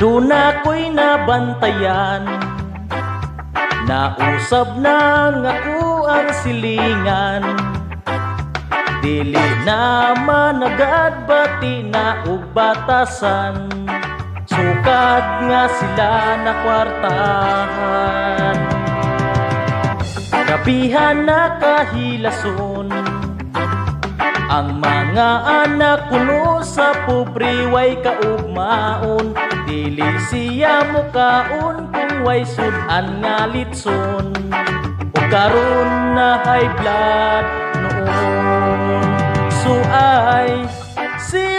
Doon ako'y nabantayan, nausab na ako ang silingan. Dili na managad bati na og batasan, sukat nga sila na kwartahan. Kapihan na kahilason ang mga anak kuno sa pobre way kaugmaon. Dili siya mukaon kung way sudan nga litson, o karon na high blood noon. So ay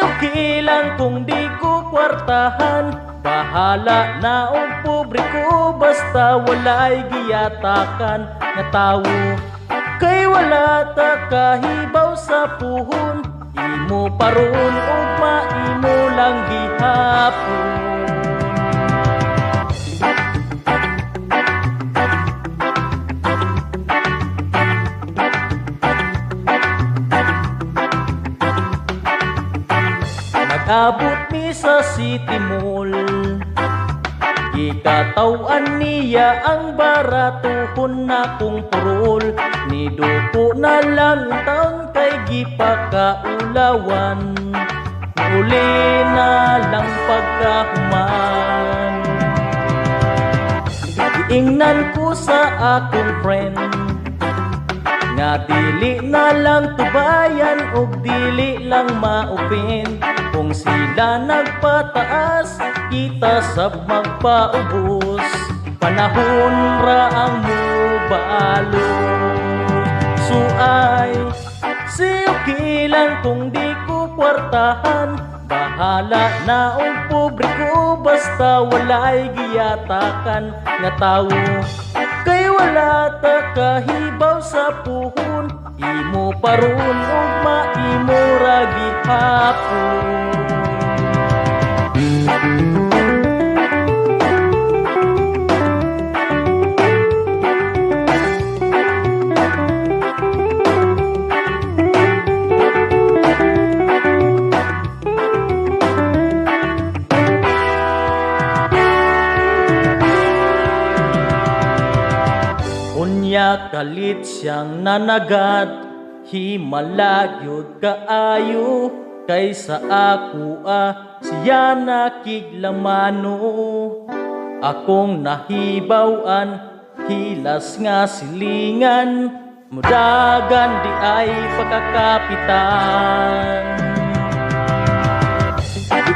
okay lang kung di ko kwartahan, bahala na og pobre ko basta walay giyatakan nga tawo. Kay wala ta kahibaw sa puhon, imo paron ug maimo lang gihapon. Nag-abot mi sa City Mall, gikatawan niya ang baratuhon na kong purol. Niduko na lang tang kay gipakaulawan, uli na lang pagkahuman. Iingnan ko sa akong friend nga dili na lang tubayan o dili lang maupin. Kung sila nagpataas, kita sab magpaubos, panahon ra ang mubalo. So ay okay lang kung di ko kwartahan, bahala na ang pobre ko basta walay giyatakan nga tawo. Kay wala ta kahibaw sa puhon, imo paron ug maimo ra gihapon. Unya kalit siyang nanagat, himala gyud kaayo kaysa ako siya nakiglamano. Akong nahibawan, hilas nga silingan, mudagan di ay pagkakapitan.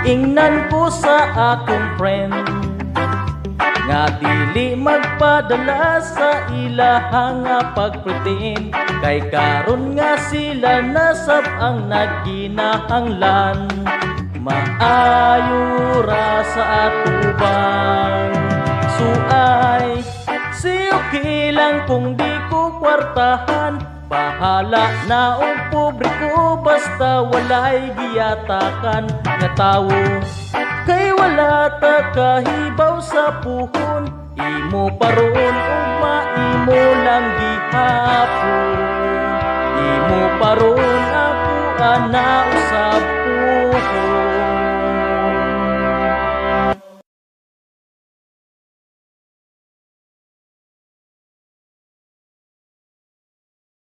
Iingnan ko sa akong friend nga dili magpadala sa ilahang pagpretend, kay karon nga sila nasab ang nagkinahanglan. Maayo ra sa atubang. So ay okay lang kung di ko kwartahan, bahala na og pobre ko basta walay giyatakan nga tawo. Kay wala ta kahibaw sa puhon, imo paron ug maimo lang gihapon. Imo paron ako na usab